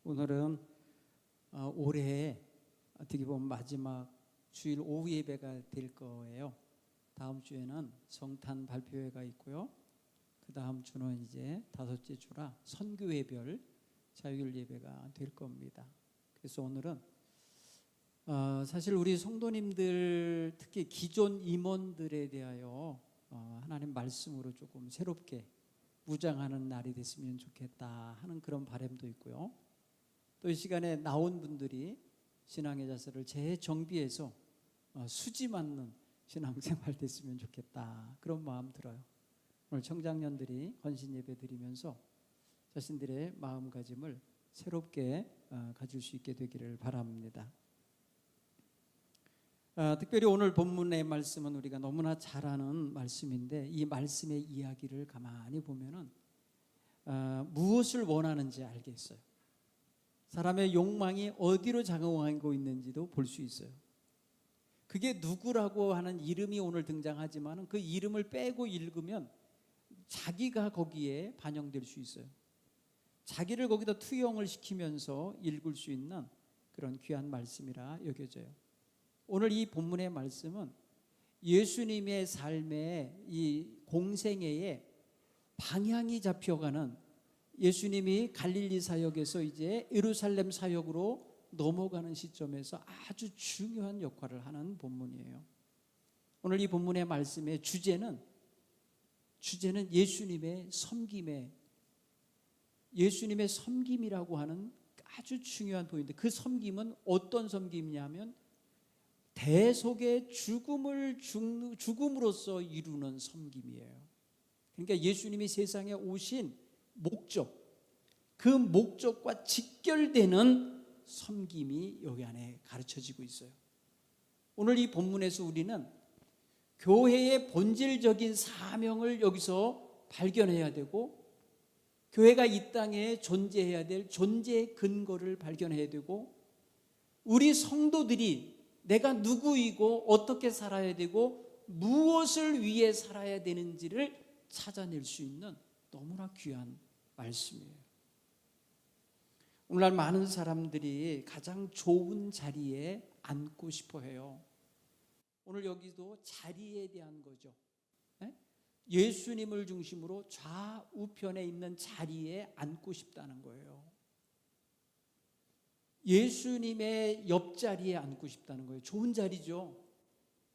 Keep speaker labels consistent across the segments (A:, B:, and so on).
A: 오늘은 올해 어떻게 보면 마지막 주일 오후 예배가 될 거예요. 다음 주에는 성탄 발표회가 있고요. 그 다음 주는 이제 다섯째 주라 선교회별 자유일 예배가 될 겁니다. 그래서 오늘은 사실 우리 성도님들, 특히 기존 임원들에 대하여 하나님 말씀으로 조금 새롭게 무장하는 날이 됐으면 좋겠다 하는 그런 바람도 있고요. 또 이 시간에 나온 분들이 신앙의 자세를 재정비해서 수지 맞는 신앙생활 됐으면 좋겠다, 그런 마음 들어요. 오늘 청장년들이 헌신 예배 드리면서 자신들의 마음가짐을 새롭게 가질 수 있게 되기를 바랍니다. 특별히 오늘 본문의 말씀은 우리가 너무나 잘 아는 말씀인데, 이 말씀의 이야기를 가만히 보면은 무엇을 원하는지 알겠어요. 사람의 욕망이 어디로 작용하고 있는지도 볼 수 있어요. 그게 누구라고 하는 이름이 오늘 등장하지만 그 이름을 빼고 읽으면 자기가 거기에 반영될 수 있어요. 자기를 거기다 투영을 시키면서 읽을 수 있는 그런 귀한 말씀이라 여겨져요. 오늘 이 본문의 말씀은 예수님의 삶의 이 공생애에 방향이 잡혀가는, 예수님이 갈릴리 사역에서 이제 예루살렘 사역으로 넘어가는 시점에서 아주 중요한 역할을 하는 본문이에요. 오늘 이 본문의 말씀의 주제는 예수님의 섬김이라고 하는 아주 중요한 포인트. 그 섬김은 어떤 섬김이냐면 대속의 죽음으로써 이루는 섬김이에요. 그러니까 예수님이 세상에 오신 목적, 그 목적과 직결되는 섬김이 여기 안에 가르쳐지고 있어요. 오늘 이 본문에서 우리는 교회의 본질적인 사명을 여기서 발견해야 되고, 교회가 이 땅에 존재해야 될 존재의 근거를 발견해야 되고, 우리 성도들이 내가 누구이고 어떻게 살아야 되고 무엇을 위해 살아야 되는지를 찾아낼 수 있는 너무나 귀한 말씀이에요. 오늘날 많은 사람들이 가장 좋은 자리에 앉고 싶어 해요. 오늘 여기도 자리에 대한 거죠. 예수님을 중심으로 좌우편에 있는 자리에 앉고 싶다는 거예요. 예수님의 옆자리에 앉고 싶다는 거예요. 좋은 자리죠.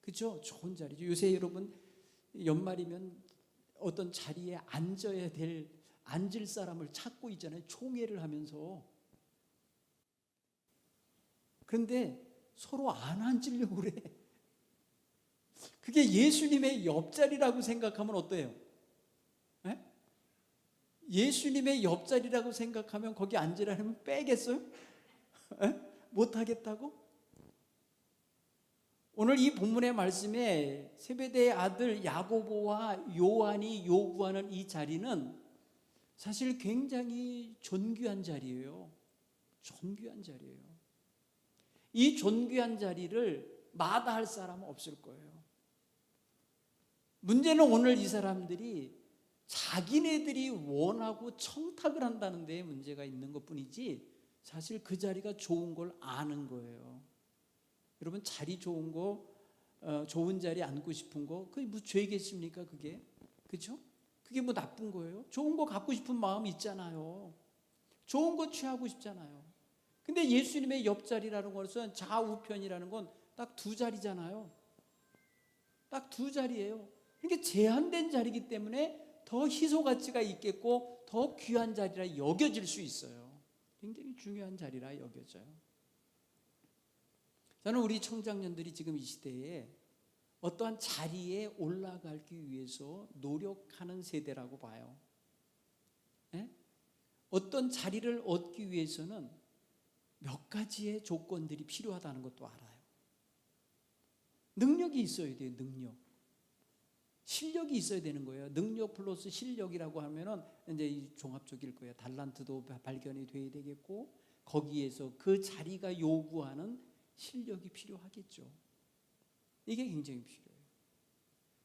A: 그렇죠? 좋은 자리죠. 요새 여러분 연말이면 어떤 자리에 앉을 사람을 찾고 있잖아요. 총회를 하면서. 그런데 서로 안 앉으려고 그래. 그게 예수님의 옆자리라고 생각하면 어때요? 예수님의 옆자리라고 생각하면 거기 앉으라면 빼겠어요? 못하겠다고? 오늘 이 본문의 말씀에 세베대의 아들 야고보와 요한이 요구하는 이 자리는 사실 굉장히 존귀한 자리예요. 존귀한 자리예요. 이 존귀한 자리를 마다할 사람은 없을 거예요. 문제는 오늘 이 사람들이 자기네들이 원하고 청탁을 한다는 데에 문제가 있는 것뿐이지, 사실 그 자리가 좋은 걸 아는 거예요. 여러분, 자리 좋은 거, 좋은 자리에 앉고 싶은 거, 그게 뭐 죄겠습니까? 그게, 그렇죠? 그게 뭐 나쁜 거예요? 좋은 거 갖고 싶은 마음이 있잖아요. 좋은 거 취하고 싶잖아요. 근데 예수님의 옆자리라는 것은, 좌우편이라는 건 딱 두 자리잖아요. 딱 두 자리예요. 그러니까 제한된 자리이기 때문에 더 희소 가치가 있겠고 더 귀한 자리라 여겨질 수 있어요. 굉장히 중요한 자리라 여겨져요. 저는 우리 청장년들이 지금 이 시대에 어떠한 자리에 올라가기 위해서 노력하는 세대라고 봐요. 어떤 자리를 얻기 위해서는 몇 가지의 조건들이 필요하다는 것도 알아요. 능력이 있어야 돼요. 능력. 실력이 있어야 되는 거예요. 능력 플러스 실력이라고 하면은 이제 이 종합적일 거예요. 달란트도 발견이 돼야 되겠고, 거기에서 그 자리가 요구하는 실력이 필요하겠죠. 이게 굉장히 필요해요.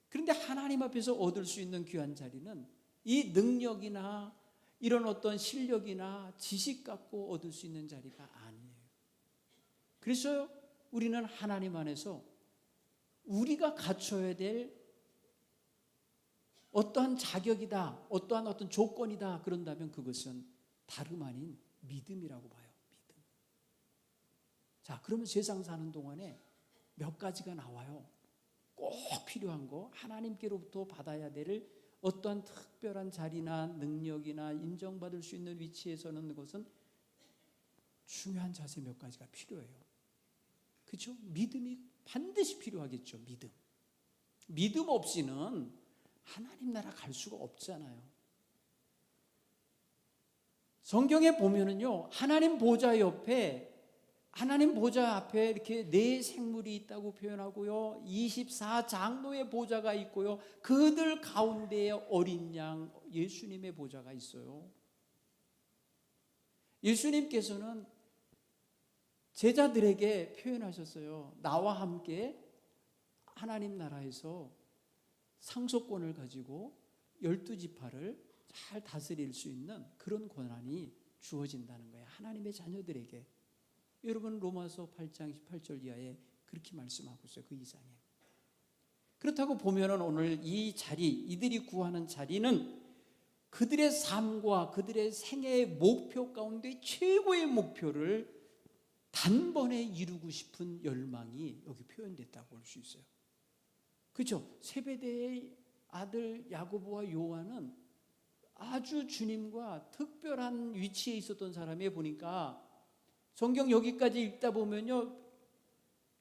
A: 그런데 하나님 앞에서 얻을 수 있는 귀한 자리는 이 능력이나 이런 어떤 실력이나 지식 갖고 얻을 수 있는 자리가 아니에요. 그래서 우리는 하나님 안에서 우리가 갖춰야 될 어떠한 자격이다, 어떠한 어떤 조건이다 그런다면 그것은 다름 아닌 믿음이라고 봐요. 믿음. 자, 그러면 세상 사는 동안에 몇 가지가 나와요. 꼭 필요한 거, 하나님께로부터 받아야 될 어떠한 특별한 자리나 능력이나 인정받을 수 있는 위치에 서는 것은 중요한 자세 몇 가지가 필요해요. 그렇죠? 믿음이 반드시 필요하겠죠. 믿음 없이는 하나님 나라 갈 수가 없잖아요. 성경에 보면은요, 하나님 보좌 앞에 이렇게 네 생물이 있다고 표현하고요, 24장로의 보좌가 있고요, 그들 가운데에 어린 양 예수님의 보좌가 있어요. 예수님께서는 제자들에게 표현하셨어요. 나와 함께 하나님 나라에서 상속권을 가지고 12지파를 잘 다스릴 수 있는 그런 권한이 주어진다는 거예요. 하나님의 자녀들에게. 여러분 로마서 8장 18절 이하에 그렇게 말씀하고 있어요. 그 이상에. 그렇다고 보면은 오늘 이 자리, 이들이 구하는 자리는 그들의 삶과 그들의 생애의 목표 가운데 최고의 목표를 단번에 이루고 싶은 열망이 여기 표현됐다고 볼 수 있어요. 그렇죠? 세베대의 아들 야고보와 요한은 아주 주님과 특별한 위치에 있었던 사람이 보니까 성경 여기까지 읽다 보면요,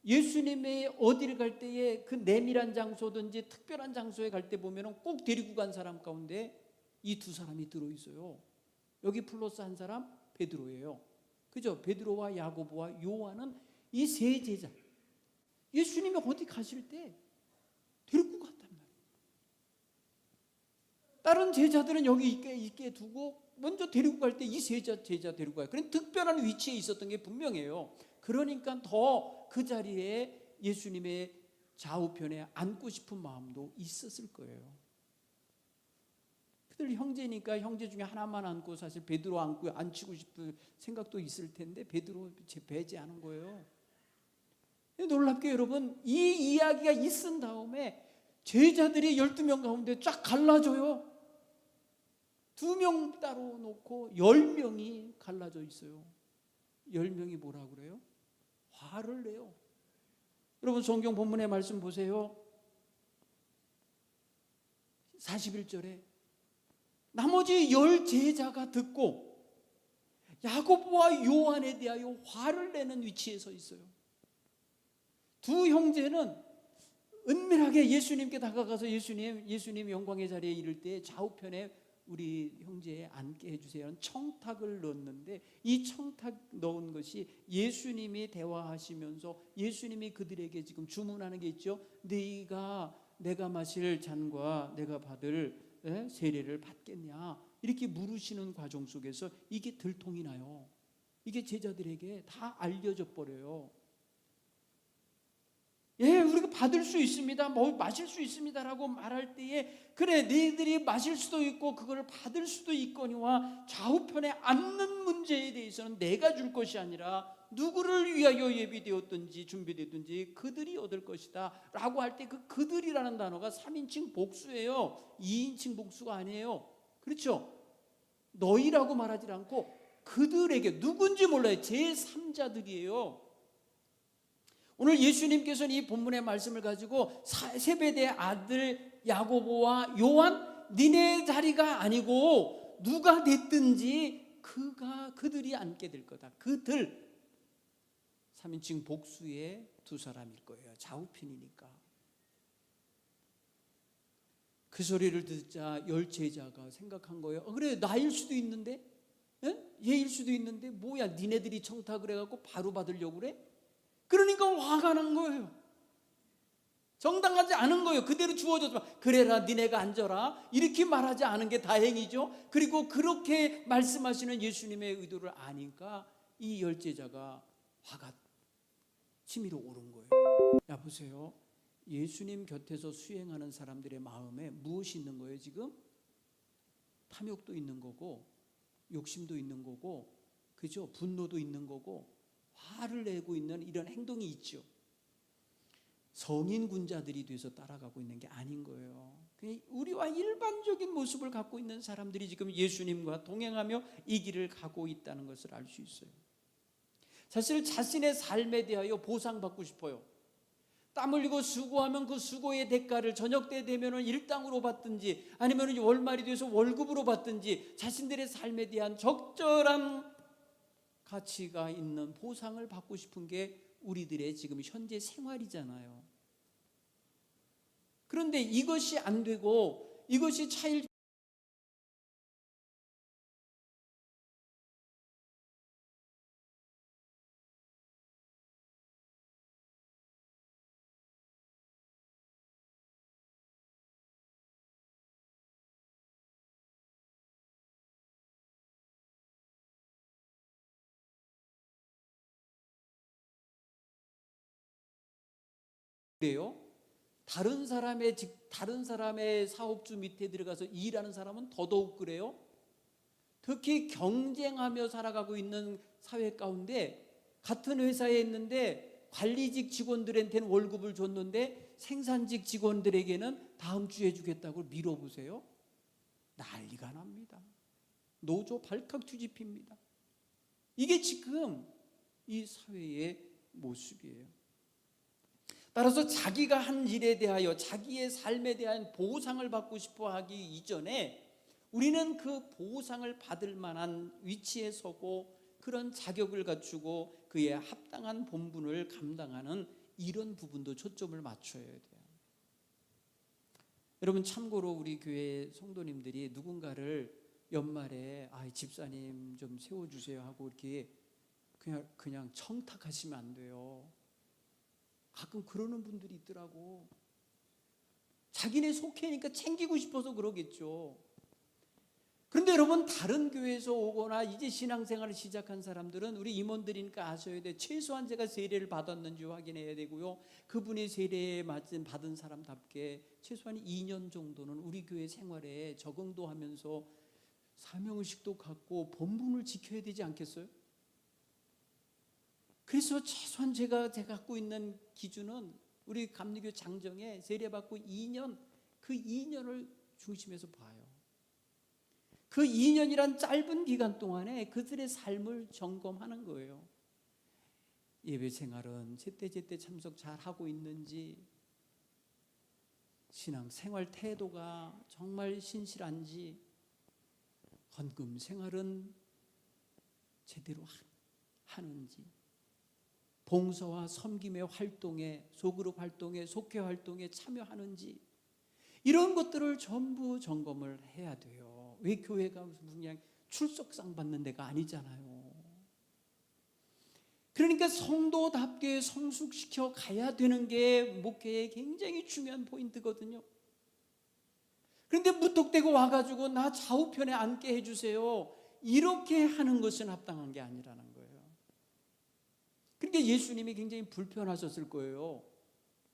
A: 예수님의 어디를 갈 때에 그 내밀한 장소든지 특별한 장소에 갈 때 보면은 꼭 데리고 간 사람 가운데 이 두 사람이 들어있어요. 여기 플러스 한 사람 베드로예요. 그죠? 베드로와 야고보와 요한은 이 세 제자, 예수님이 어디 가실 때 데리고 갔단 말이에요. 다른 제자들은 여기 있게 두고 먼저 데리고 갈 때 이 제자 데리고 가요. 그런 특별한 위치에 있었던 게 분명해요. 그러니까 더 그 자리에 예수님의 좌우편에 앉고 싶은 마음도 있었을 거예요. 그들 형제니까 형제 중에 하나만 앉고 사실 베드로 앉히고 싶은 생각도 있을 텐데 베드로 배제하는 거예요. 놀랍게 여러분, 이 이야기가 있은 다음에 제자들이 12명 가운데 쫙 갈라져요. 2명 따로 놓고 10명이 갈라져 있어요. 10명이 뭐라 그래요? 화를 내요. 여러분 성경 본문의 말씀 보세요. 41절에 나머지 10 제자가 듣고 야고보와 요한에 대하여 화를 내는 위치에 서 있어요. 두 형제는 은밀하게 예수님께 다가가서 예수님 영광의 자리에 이를 때 좌우편에 우리 형제에 앉게 해주세요. 청탁을 넣었는데 이 청탁 넣은 것이 예수님이 대화하시면서 예수님이 그들에게 지금 주문하는 게 있죠. 내가 마실 잔과 내가 받을 세례를 받겠냐 이렇게 물으시는 과정 속에서 이게 들통이 나요. 이게 제자들에게 다 알려져 버려요. 예, 우리가 받을 수 있습니다. 마실 수 있습니다라고 말할 때에 그래, 너희들이 마실 수도 있고 그걸 받을 수도 있거니와 좌우편에 앉는 문제에 대해서는 내가 줄 것이 아니라 누구를 위하여 예비되었든지 준비되든지 그들이 얻을 것이다 라고 할 때 그 그들이라는 단어가 3인칭 복수예요. 2인칭 복수가 아니에요. 그렇죠? 너희라고 말하지 않고 그들에게, 누군지 몰라요. 제3자들이에요. 오늘 예수님께서는 이 본문의 말씀을 가지고 세베대의 아들 야고보와 요한, 니네 자리가 아니고 누가 됐든지 그들이 앉게 될 거다. 그들 3인칭 복수의 두 사람일 거예요. 좌우편이니까. 그 소리를 듣자 10 제자가 생각한 거예요. 그래, 나일 수도 있는데, 얘일 수도 있는데 뭐야, 니네들이 청탁을 해갖고 바로 받으려고 그래? 그러니까 화가 난 거예요. 정당하지 않은 거예요. 그대로 주어졌지만 그래라, 니네가 앉아라 이렇게 말하지 않은 게 다행이죠. 그리고 그렇게 말씀하시는 예수님의 의도를 아니까 이 10 제자가 화가 치밀어 오른 거예요. 야, 보세요. 예수님 곁에서 수행하는 사람들의 마음에 무엇이 있는 거예요? 지금 탐욕도 있는 거고 욕심도 있는 거고, 그죠? 분노도 있는 거고, 화를 내고 있는 이런 행동이 있죠. 성인 군자들이 돼서 따라가고 있는 게 아닌 거예요. 우리와 일반적인 모습을 갖고 있는 사람들이 지금 예수님과 동행하며 이 길을 가고 있다는 것을 알 수 있어요. 사실 자신의 삶에 대하여 보상받고 싶어요. 땀 흘리고 수고하면 그 수고의 대가를 저녁 때 되면 일당으로 받든지 아니면 월말이 돼서 월급으로 받든지 자신들의 삶에 대한 적절한 가치가 있는 보상을 받고 싶은 게 우리들의 지금 현재 생활이잖아요. 그런데 이것이 안 되고 이것이 차일 그래요? 다른 사람의 사업주 밑에 들어가서 일하는 사람은 더더욱 그래요. 특히 경쟁하며 살아가고 있는 사회 가운데 같은 회사에 있는데 관리직 직원들한테는 월급을 줬는데 생산직 직원들에게는 다음 주에 주겠다고 밀어보세요. 난리가 납니다. 노조 발칵 뒤집힙니다. 이게 지금 이 사회의 모습이에요. 따라서 자기가 한 일에 대하여 자기의 삶에 대한 보상을 받고 싶어 하기 이전에 우리는 그 보상을 받을 만한 위치에 서고 그런 자격을 갖추고 그에 합당한 본분을 감당하는 이런 부분도 초점을 맞춰야 돼요. 여러분, 참고로 우리 교회 성도님들이 누군가를 연말에 집사님 좀 세워주세요 하고 이렇게 그냥 청탁하시면 안 돼요. 가끔 그러는 분들이 있더라고. 자기네 속해니까 챙기고 싶어서 그러겠죠. 그런데 여러분, 다른 교회에서 오거나 이제 신앙생활을 시작한 사람들은 우리 임원들이니까 아셔야 돼. 최소한 제가 세례를 받았는지 확인해야 되고요. 그분이 세례에 받은 사람답게 최소한 2년 정도는 우리 교회 생활에 적응도 하면서 사명의식도 갖고 본분을 지켜야 되지 않겠어요? 그래서 최소한 제가 갖고 있는 기준은 우리 감리교 장정에 세례받고 2년, 그 2년을 중심에서 봐요. 그 2년이란 짧은 기간 동안에 그들의 삶을 점검하는 거예요. 예배 생활은 제때 참석 잘 하고 있는지, 신앙 생활 태도가 정말 신실한지, 헌금 생활은 제대로 하는지, 봉사와 섬김의 활동에, 소그룹 활동에, 속회 활동에 참여하는지, 이런 것들을 전부 점검을 해야 돼요. 왜 교회가 그냥 출석상 받는 데가 아니잖아요. 그러니까 성도답게 성숙시켜 가야 되는 게 목회의 굉장히 중요한 포인트거든요. 그런데 무턱대고 와가지고 나 좌우편에 앉게 해주세요, 이렇게 하는 것은 합당한 게 아니라는 거예요. 그러니까 예수님이 굉장히 불편하셨을 거예요.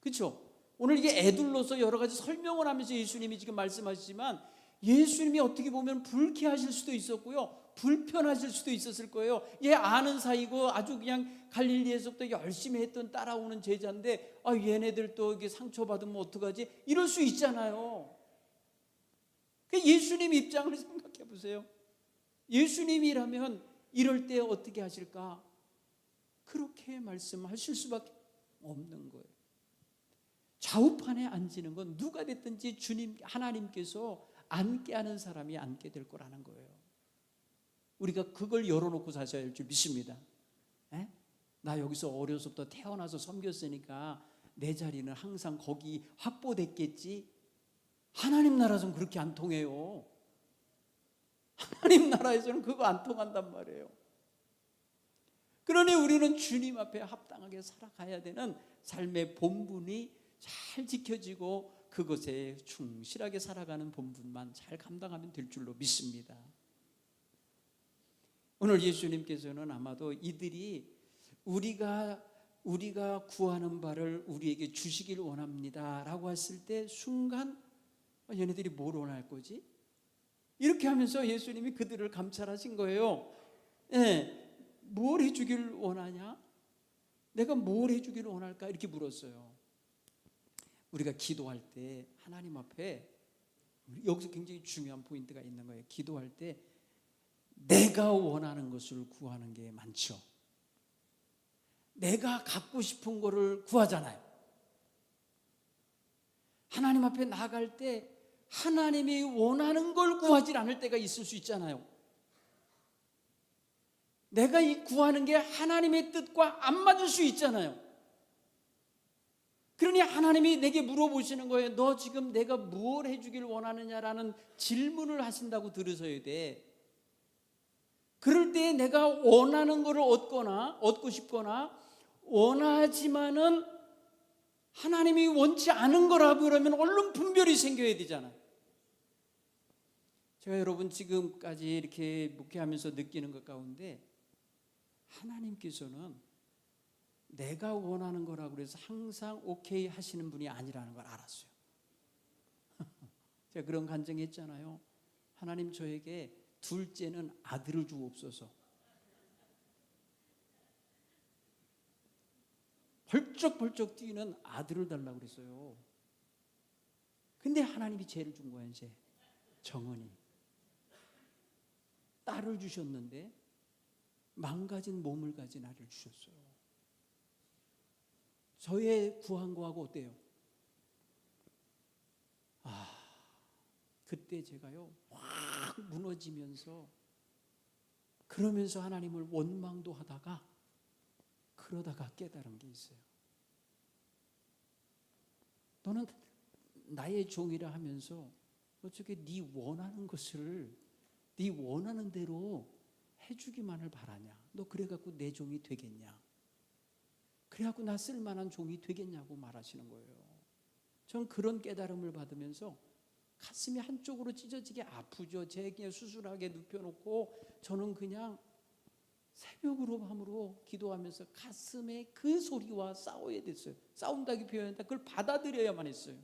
A: 그렇죠? 오늘 이게 애둘러서 여러 가지 설명을 하면서 예수님이 지금 말씀하시지만 예수님이 어떻게 보면 불쾌하실 수도 있었고요, 불편하실 수도 있었을 거예요. 얘 아는 사이고 아주 그냥 갈릴리에서부터 열심히 했던 따라오는 제자인데 얘네들 또 이게 상처받으면 어떡하지? 이럴 수 있잖아요. 예수님 입장을 생각해 보세요. 예수님이라면 이럴 때 어떻게 하실까? 그렇게 말씀하실 수밖에 없는 거예요. 좌우판에 앉는 건 누가 됐든지 주님 하나님께서 앉게 하는 사람이 앉게 될 거라는 거예요. 우리가 그걸 열어놓고 사셔야 할 줄 믿습니다. 에? 나 여기서 어려서부터 태어나서 섬겼으니까 내 자리는 항상 거기 확보됐겠지. 하나님 나라에서는 그렇게 안 통해요. 하나님 나라에서는 그거 안 통한단 말이에요. 그러니 우리는 주님 앞에 합당하게 살아가야 되는 삶의 본분이 잘 지켜지고 그것에 충실하게 살아가는 본분만 잘 감당하면 될 줄로 믿습니다. 오늘 예수님께서는 아마도 이들이 우리가 구하는 바를 우리에게 주시길 원합니다 라고 했을 때 순간 얘네들이 뭘 원할 거지? 이렇게 하면서 예수님이 그들을 감찰하신 거예요. 예, 뭘 해주길 원하냐? 내가 뭘 해주기를 원할까? 이렇게 물었어요. 우리가 기도할 때 하나님 앞에, 여기서 굉장히 중요한 포인트가 있는 거예요. 기도할 때 내가 원하는 것을 구하는 게 많죠. 내가 갖고 싶은 거를 구하잖아요. 하나님 앞에 나아갈 때 하나님이 원하는 걸 구하지 않을 때가 있을 수 있잖아요. 내가 이 구하는 게 하나님의 뜻과 안 맞을 수 있잖아요. 그러니 하나님이 내게 물어보시는 거예요. 너 지금 내가 무엇 해주길 원하느냐라는 질문을 하신다고 들으셔야 돼. 그럴 때 내가 원하는 것을 얻고 싶거나 원하지만은 하나님이 원치 않은 거라고 그러면 얼른 분별이 생겨야 되잖아요. 제가 여러분 지금까지 이렇게 목회하면서 느끼는 것 가운데 하나님께서는 내가 원하는 거라고 해서 항상 오케이 하시는 분이 아니라는 걸 알았어요. 제가 그런 간증했잖아요. 하나님 저에게 둘째는 아들을 주옵소서. 벌쩍벌쩍 뛰는 아들을 달라고 그랬어요. 근데 하나님이 죄를 준 거야. 이제 정은이 딸을 주셨는데 망가진 몸을 가진 아이를 주셨어요. 저의 구한 거하고 어때요? 그때 제가요 확 무너지면서 그러면서 하나님을 원망도 하다가 그러다가 깨달은 게 있어요. 너는 나의 종이라 하면서 어떻게 네 원하는 것을 네 원하는 대로 해주기만을 바라냐? 너 그래갖고 내 종이 되겠냐? 그래갖고 나 쓸만한 종이 되겠냐고 말하시는 거예요. 전 그런 깨달음을 받으면서 가슴이 한쪽으로 찢어지게 아프죠. 제 그냥 수술하게 눕혀놓고 저는 그냥 새벽으로 밤으로 기도하면서 가슴에 그 소리와 싸워야 됐어요. 싸운다기 표현했다. 그걸 받아들여야만 했어요.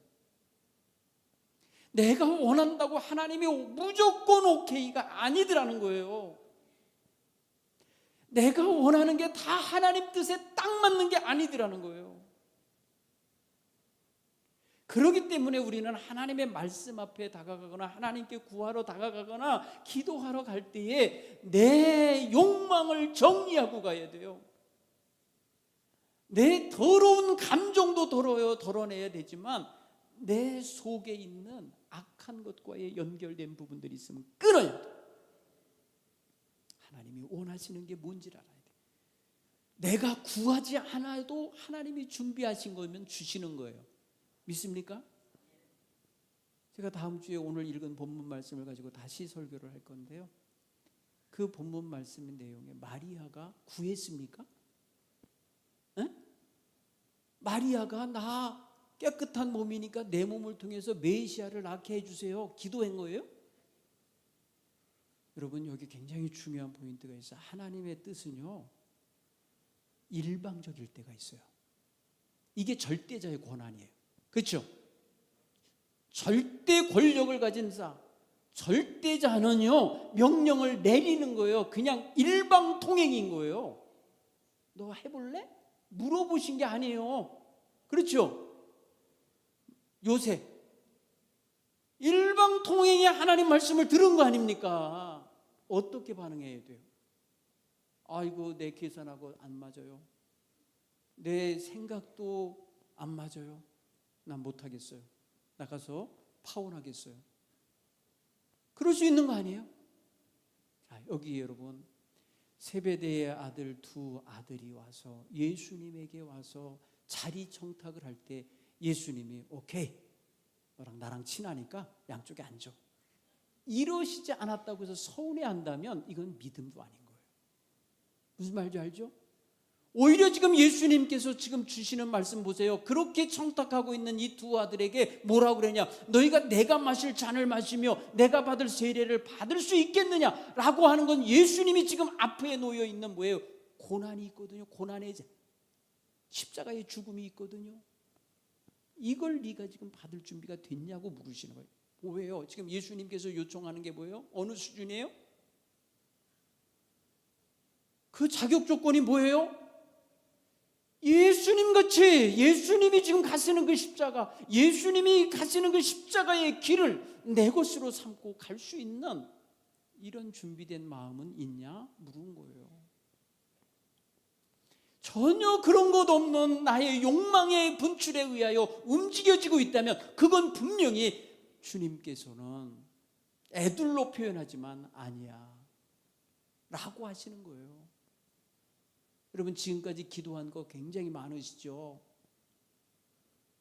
A: 내가 원한다고 하나님이 무조건 오케이가 아니더라는 거예요. 내가 원하는 게 다 하나님 뜻에 딱 맞는 게 아니더라는 거예요. 그렇기 때문에 우리는 하나님의 말씀 앞에 다가가거나 하나님께 구하러 다가가거나 기도하러 갈 때에 내 욕망을 정리하고 가야 돼요. 내 더러운 감정도 덜어내야 되지만 내 속에 있는 악한 것과의 연결된 부분들이 있으면 끊어야 돼요. 하나님이 원하시는 게 뭔지를 알아야 돼요. 내가 구하지 않아도 하나님이 준비하신 거면 주시는 거예요. 믿습니까? 제가 다음 주에 오늘 읽은 본문 말씀을 가지고 다시 설교를 할 건데요. 그 본문 말씀의 내용에 마리아가 구했습니까? 에? 마리아가 나 깨끗한 몸이니까 내 몸을 통해서 메시아를 낳게 해주세요. 기도한 거예요? 여러분 여기 굉장히 중요한 포인트가 있어요. 하나님의 뜻은요 일방적일 때가 있어요. 이게 절대자의 권한이에요. 그렇죠? 절대 권력을 가진 자, 절대자는요 명령을 내리는 거예요. 그냥 일방통행인 거예요. 너 해볼래? 물어보신 게 아니에요. 그렇죠? 요셉 일방통행의 하나님 말씀을 들은 거 아닙니까? 어떻게 반응해야 돼요? 아이고 내 계산하고 안 맞아요. 내 생각도 안 맞아요. 난 못하겠어요. 나가서 파혼하겠어요. 그럴 수 있는 거 아니에요? 자, 여기 여러분 세베대의 아들 두 아들이 와서 예수님에게 와서 자리 청탁을 할 때 예수님이 오케이 너랑 나랑 친하니까 양쪽에 앉아. 이러시지 않았다고 해서 서운해한다면 이건 믿음도 아닌 거예요. 무슨 말인지 알죠? 오히려 지금 예수님께서 지금 주시는 말씀 보세요. 그렇게 청탁하고 있는 이 두 아들에게 뭐라고 그러냐? 너희가 내가 마실 잔을 마시며 내가 받을 세례를 받을 수 있겠느냐라고 하는 건 예수님이 지금 앞에 놓여 있는 뭐예요? 고난이 있거든요. 고난의 십자가의 죽음이 있거든요. 이걸 네가 지금 받을 준비가 됐냐고 물으시는 거예요. 뭐예요? 지금 예수님께서 요청하는 게 뭐예요? 어느 수준이에요? 그 자격 조건이 뭐예요? 예수님 같이, 예수님이 지금 가시는 그 십자가, 예수님이 가시는 그 십자가의 길을 내 것으로 삼고 갈 수 있는 이런 준비된 마음은 있냐? 물은 거예요. 전혀 그런 것 없는 나의 욕망의 분출에 의하여 움직여지고 있다면 그건 분명히 주님께서는 애둘로 표현하지만 아니야 라고 하시는 거예요. 여러분, 지금까지 기도한 거 굉장히 많으시죠?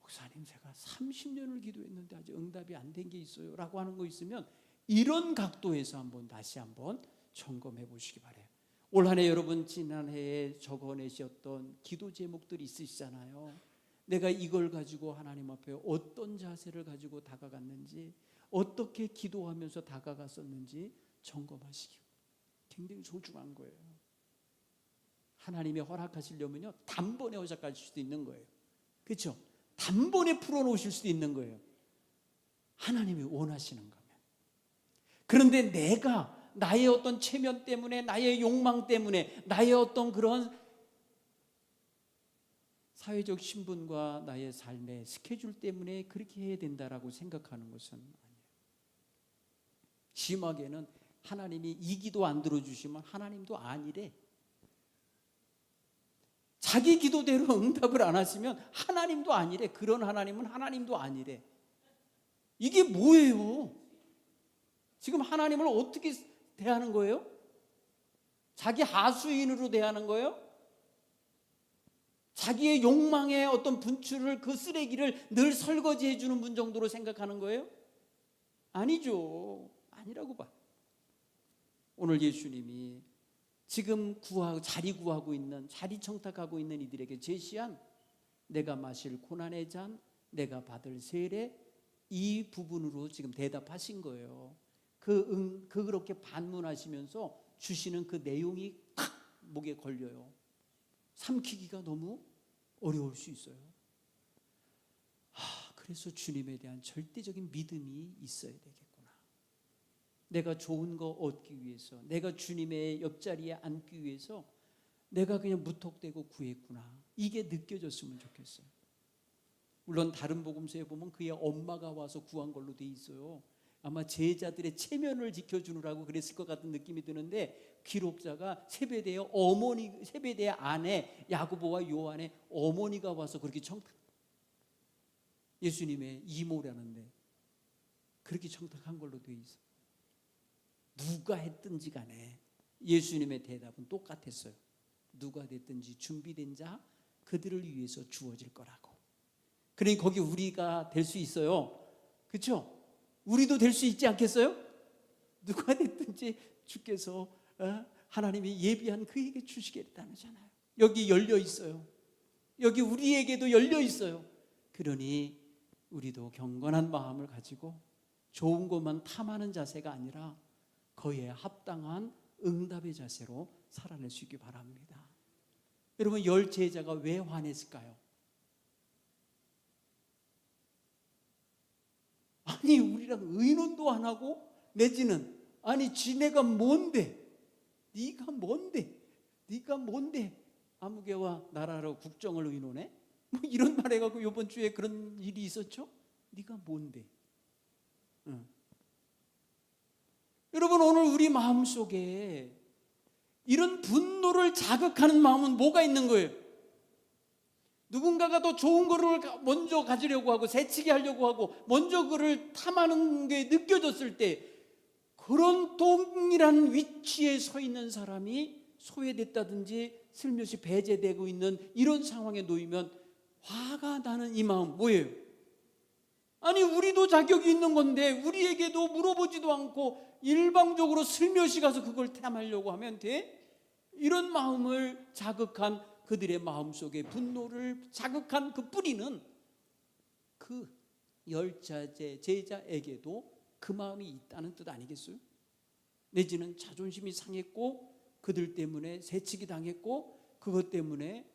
A: 목사님, 제가 30년을 기도했는데 아직 응답이 안 된 게 있어요 라고 하는 거 있으면 이런 각도에서 다시 한번 점검해 보시기 바래요. 올 한 해 여러분 지난해에 적어내셨던 기도 제목들이 있으시잖아요. 내가 이걸 가지고 하나님 앞에 어떤 자세를 가지고 다가갔는지, 어떻게 기도하면서 다가갔었는지 점검하시기 굉장히 소중한 거예요. 하나님이 허락하시려면요 단번에 허락하실 수도 있는 거예요. 그렇죠? 단번에 풀어놓으실 수도 있는 거예요. 하나님이 원하시는 거면. 그런데 내가 나의 어떤 체면 때문에, 나의 욕망 때문에, 나의 어떤 그런 사회적 신분과 나의 삶의 스케줄 때문에 그렇게 해야 된다라고 생각하는 것은 아니에요. 심하게는 하나님이 이 기도 안 들어주시면 하나님도 아니래. 자기 기도대로 응답을 안 하시면 하나님도 아니래. 그런 하나님은 하나님도 아니래. 이게 뭐예요? 지금 하나님을 어떻게 대하는 거예요? 자기 하수인으로 대하는 거예요? 자기의 욕망의 어떤 분출을, 그 쓰레기를 늘 설거지해 주는 분 정도로 생각하는 거예요? 아니죠. 아니라고 봐. 오늘 예수님이 지금 자리 구하고 있는, 자리 청탁하고 있는 이들에게 제시한 내가 마실 고난의 잔, 내가 받을 세례, 이 부분으로 지금 대답하신 거예요. 그렇게 반문하시면서 주시는 그 내용이 탁 목에 걸려요. 삼키기가 너무 어려울 수 있어요. 그래서 주님에 대한 절대적인 믿음이 있어야 되겠구나. 내가 좋은 거 얻기 위해서, 내가 주님의 옆자리에 앉기 위해서 내가 그냥 무턱대고 구했구나. 이게 느껴졌으면 좋겠어요. 물론 다른 복음서에 보면 그의 엄마가 와서 구한 걸로 돼 있어요. 아마 제자들의 체면을 지켜주느라고 그랬을 것 같은 느낌이 드는데, 기록자가 세베대의 아내 야고보와 요한의 어머니가 와서 그렇게 예수님의 이모라는데 그렇게 청탁한 걸로 돼 있어요. 누가 했든지 간에 예수님의 대답은 똑같았어요. 누가 됐든지 준비된 자 그들을 위해서 주어질 거라고. 그러니 거기 우리가 될 수 있어요. 그렇죠? 우리도 될 수 있지 않겠어요? 누가 됐든지 주께서 하나님이 예비한 그에게 주시겠다잖아요. 여기 열려 있어요. 여기 우리에게도 열려 있어요. 그러니 우리도 경건한 마음을 가지고 좋은 것만 탐하는 자세가 아니라 그에 합당한 응답의 자세로 살아낼 수 있기 바랍니다. 여러분, 10 제자가 왜 화냈을까요? 아니, 우리랑 의논도 안 하고, 내지는 아니 지네가 뭔데, 네가 뭔데 아무개와 나라로 국정을 의논해? 뭐 이런 말 해갖고 이번 주에 그런 일이 있었죠. 네가 뭔데? 여러분, 오늘 우리 마음속에 이런 분노를 자극하는 마음은 뭐가 있는 거예요? 누군가가 더 좋은 거를 먼저 가지려고 하고 새치기 하려고 하고 먼저 그를 탐하는 게 느껴졌을 때, 그런 동일한 위치에 서 있는 사람이 소외됐다든지 슬며시 배제되고 있는 이런 상황에 놓이면 화가 나는 이 마음 뭐예요? 아니, 우리도 자격이 있는 건데 우리에게도 물어보지도 않고 일방적으로 슬며시 가서 그걸 탐하려고 하면 돼? 이런 마음을 자극한, 그들의 마음속에 분노를 자극한 그 뿌리는 그 10 제자에게도 그 마음이 있다는 뜻 아니겠어요? 내지는 자존심이 상했고 그들 때문에 새치기 당했고 그것 때문에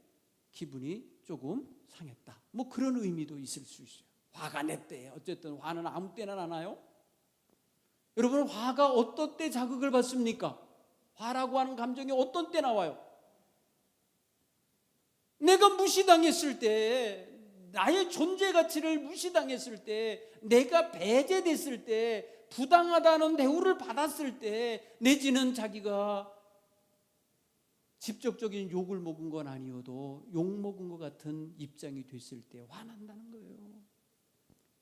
A: 기분이 조금 상했다, 뭐 그런 의미도 있을 수 있어요. 화가 냈대. 어쨌든 화는 아무 때나 나나요? 여러분, 화가 어떤 때 자극을 받습니까? 화라고 하는 감정이 어떤 때 나와요? 내가 무시당했을 때, 나의 존재 가치를 무시당했을 때, 내가 배제됐을 때, 부당하다는 대우를 받았을 때, 내지는 자기가 직접적인 욕을 먹은 건 아니어도 욕 먹은 것 같은 입장이 됐을 때 화난다는 거예요.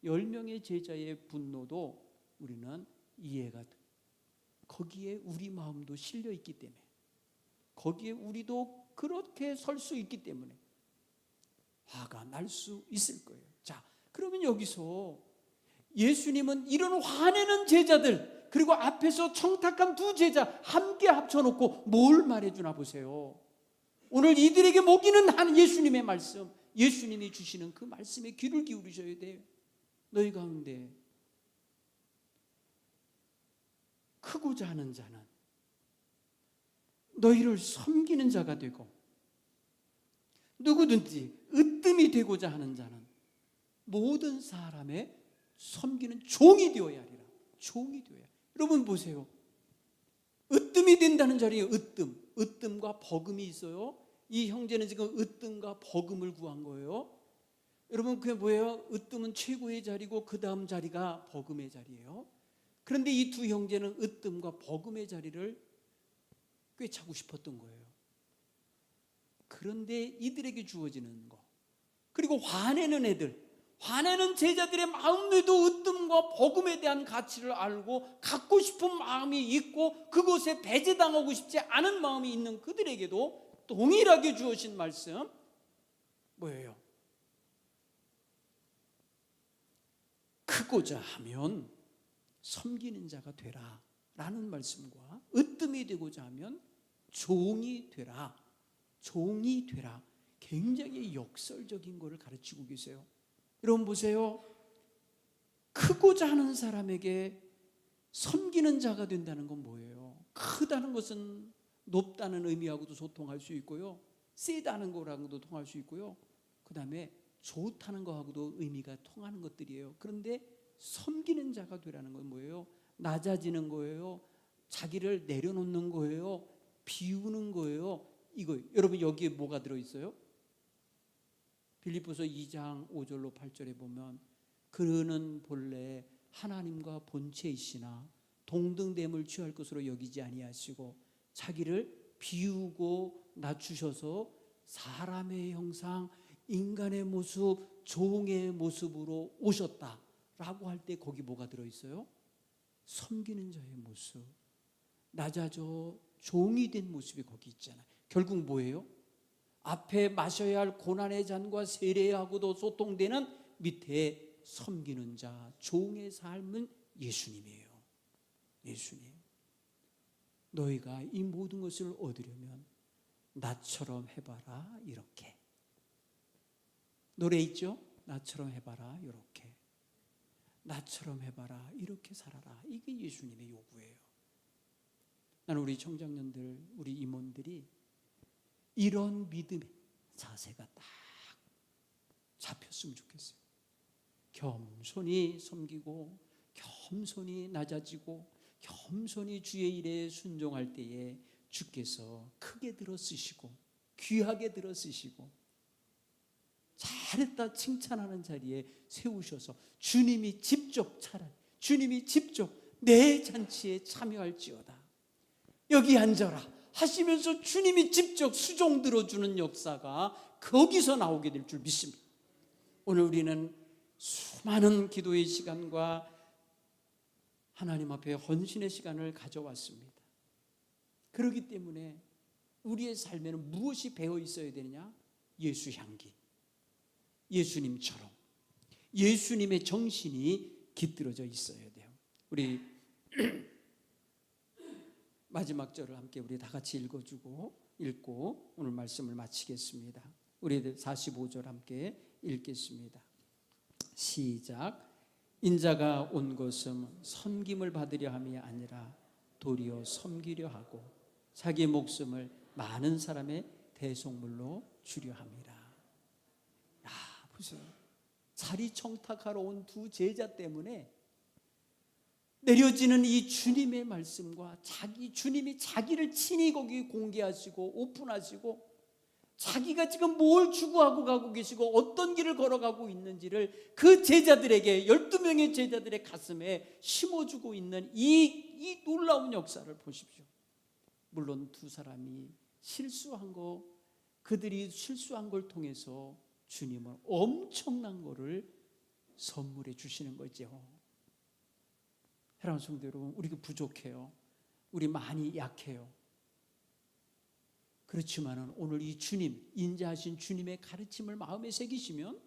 A: 10명의 제자의 분노도 우리는 이해가 돼. 거기에 우리 마음도 실려 있기 때문에, 거기에 우리도 그렇게 설 수 있기 때문에 화가 날 수 있을 거예요. 자, 그러면 여기서 예수님은 이런 화내는 제자들, 그리고 앞에서 청탁한 두 제자 함께 합쳐놓고 뭘 말해주나 보세요. 오늘 이들에게 먹이는 한 예수님의 말씀, 예수님이 주시는 그 말씀에 귀를 기울이셔야 돼요. 너희 가운데 크고자 하는 자는 너희를 섬기는 자가 되고, 누구든지 으뜸이 되고자 하는 자는 모든 사람의 섬기는 종이 되어야 하리라. 종이 되어야. 여러분 보세요. 으뜸이 된다는 자리에 으뜸과 버금이 있어요. 이 형제는 지금 으뜸과 버금을 구한 거예요. 여러분, 그게 뭐예요? 으뜸은 최고의 자리고 그 다음 자리가 버금의 자리예요. 그런데 이 두 형제는 으뜸과 버금의 자리를 꿰차고 싶었던 거예요. 그런데 이들에게 주어지는 거, 그리고 화내는 애들, 화내는 제자들의 마음에도 으뜸과 버금에 대한 가치를 알고 갖고 싶은 마음이 있고 그것에 배제당하고 싶지 않은 마음이 있는 그들에게도 동일하게 주어진 말씀 뭐예요? 크고자 하면 섬기는 자가 되라 라는 말씀과, 으뜸이 되고자 하면 종이 되라, 종이 되라, 굉장히 역설적인 것을 가르치고 계세요. 여러분 보세요. 크고자 하는 사람에게 섬기는 자가 된다는 건 뭐예요? 크다는 것은 높다는 의미하고도 소통할 수 있고요, 세다는 거랑도 통할 수 있고요, 그 다음에 좋다는 거하고도 의미가 통하는 것들이에요. 그런데 섬기는 자가 되라는 건 뭐예요? 낮아지는 거예요, 자기를 내려놓는 거예요, 비우는 거예요. 이거 여러분, 여기에 뭐가 들어있어요? 빌립보서 2장 5절로 8절에 보면, 그는 본래 하나님과 본체이시나 동등됨을 취할 것으로 여기지 아니하시고 자기를 비우고 낮추셔서 사람의 형상, 인간의 모습, 종의 모습으로 오셨다라고 할 때 거기 뭐가 들어있어요? 섬기는 자의 모습, 낮아져 종이 된 모습이 거기 있잖아요. 결국 뭐예요? 앞에 마셔야 할 고난의 잔과 세례하고도 소통되는 밑에 섬기는 자, 종의 삶은 예수님이에요. 예수님. 너희가 이 모든 것을 얻으려면 나처럼 해봐라, 이렇게. 노래 있죠? 나처럼 해봐라, 이렇게. 나처럼 해봐라, 이렇게 살아라. 이게 예수님의 요구예요. 나는 우리 청장년들, 우리 임원들이 이런 믿음의 자세가 딱 잡혔으면 좋겠어요. 겸손히 섬기고, 겸손히 낮아지고, 겸손히 주의 일에 순종할 때에 주께서 크게 들어 쓰시고 귀하게 들어 쓰시고 잘했다 칭찬하는 자리에 세우셔서 주님이 직접 주님이 직접 내 잔치에 참여할지어다, 여기 앉아라 하시면서 주님이 직접 수종 들어주는 역사가 거기서 나오게 될 줄 믿습니다. 오늘 우리는 수많은 기도의 시간과 하나님 앞에 헌신의 시간을 가져왔습니다. 그렇기 때문에 우리의 삶에는 무엇이 배어 있어야 되느냐? 예수 향기, 예수님처럼 예수님의 정신이 깃들어져 있어야 돼요. 우리 마지막 절을 함께 우리 다 같이 읽고 오늘 말씀을 마치겠습니다. 우리들 45절 함께 읽겠습니다. 시작. 인자가 온 것은 섬김을 받으려 함이 아니라 도리어 섬기려 하고 자기 목숨을 많은 사람의 대속물로 주려 함이라. 야, 보세요. 자리 청탁하러 온 두 제자 때문에 내려지는 이 주님의 말씀과 주님이 자기를 친히 거기 공개하시고 오픈하시고 자기가 지금 뭘 추구하고 가고 계시고 어떤 길을 걸어가고 있는지를 그 제자들에게 12명의 제자들의 가슴에 심어주고 있는 이 놀라운 역사를 보십시오. 물론 두 사람이 그들이 실수한 걸 통해서 주님은 엄청난 거를 선물해 주시는 거죠. 사랑하는 성도 여러분, 우리가 부족해요. 우리 많이 약해요. 그렇지만 오늘 이 주님, 인자하신 주님의 가르침을 마음에 새기시면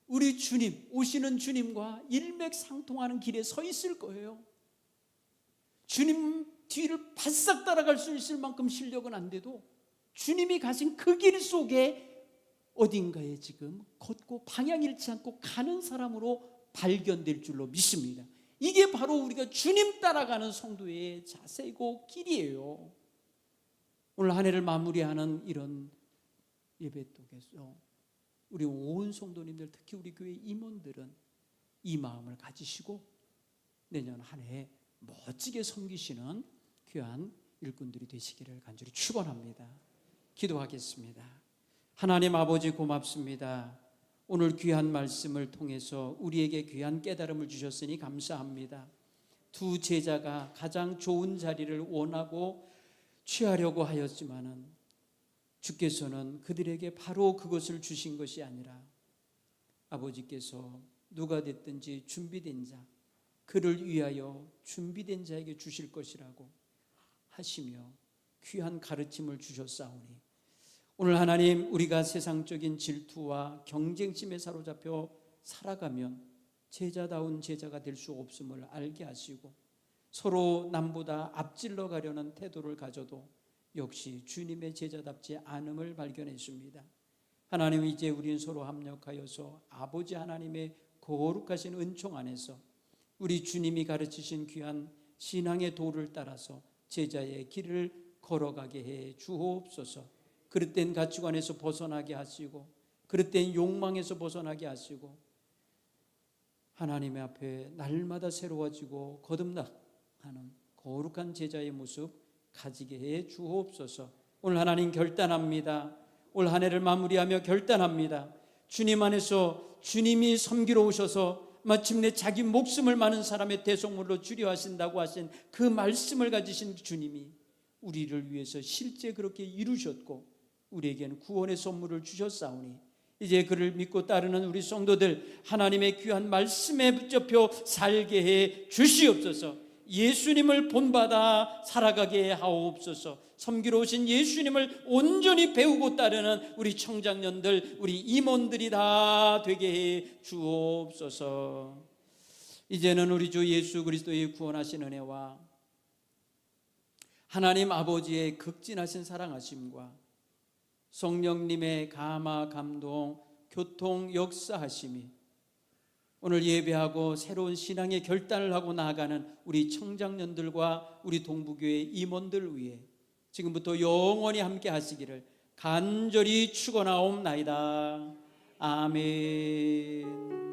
A: 우리 주님, 오시는 주님과 일맥상통하는 길에 서 있을 거예요. 주님 뒤를 바싹 따라갈 수 있을 만큼 실력은 안 돼도 주님이 가신 그 길 속에 어딘가에 지금 걷고 방향 잃지 않고 가는 사람으로 발견될 줄로 믿습니다. 이게 바로 우리가 주님 따라가는 성도의 자세이고 길이에요. 오늘 한 해를 마무리하는 이런 예배 속에서 우리 온 성도님들, 특히 우리 교회 임원들은 이 마음을 가지시고 내년 한 해 멋지게 섬기시는 귀한 일꾼들이 되시기를 간절히 축원합니다. 기도하겠습니다. 하나님 아버지 고맙습니다. 오늘 귀한 말씀을 통해서 우리에게 귀한 깨달음을 주셨으니 감사합니다. 두 제자가 가장 좋은 자리를 원하고 취하려고 하였지만은 주께서는 그들에게 바로 그것을 주신 것이 아니라 아버지께서 누가 됐든지 준비된 자, 그를 위하여 준비된 자에게 주실 것이라고 하시며 귀한 가르침을 주셨사오니 오늘 하나님, 우리가 세상적인 질투와 경쟁심에 사로잡혀 살아가면 제자다운 제자가 될 수 없음을 알게 하시고 서로 남보다 앞질러 가려는 태도를 가져도 역시 주님의 제자답지 않음을 발견했습니다. 하나님, 이제 우리는 서로 합력하여서 아버지 하나님의 거룩하신 은총 안에서 우리 주님이 가르치신 귀한 신앙의 도를 따라서 제자의 길을 걸어가게 해 주옵소서. 그릇된 가치관에서 벗어나게 하시고 그릇된 욕망에서 벗어나게 하시고 하나님의 앞에 날마다 새로워지고 거듭나는 거룩한 제자의 모습 가지게 해 주옵소서. 오늘 하나님 결단합니다. 올 한 해를 마무리하며 결단합니다. 주님 안에서 주님이 섬기러 오셔서 마침내 자기 목숨을 많은 사람의 대속물로 주려 하신다고 하신 그 말씀을 가지신 주님이 우리를 위해서 실제 그렇게 이루셨고 우리에게는 구원의 선물을 주셨사오니 이제 그를 믿고 따르는 우리 성도들 하나님의 귀한 말씀에 붙잡혀 살게 해 주시옵소서. 예수님을 본받아 살아가게 하옵소서. 섬기러 오신 예수님을 온전히 배우고 따르는 우리 청장년들, 우리 임원들이 다 되게 해 주옵소서. 이제는 우리 주 예수 그리스도의 구원하신 은혜와 하나님 아버지의 극진하신 사랑하심과 성령님의 감화, 감동, 교통, 역사하심이 오늘 예배하고 새로운 신앙의 결단을 하고 나아가는 우리 청장년들과 우리 동부교회 임원들 위해 지금부터 영원히 함께 하시기를 간절히 축원하옵나이다. 아멘.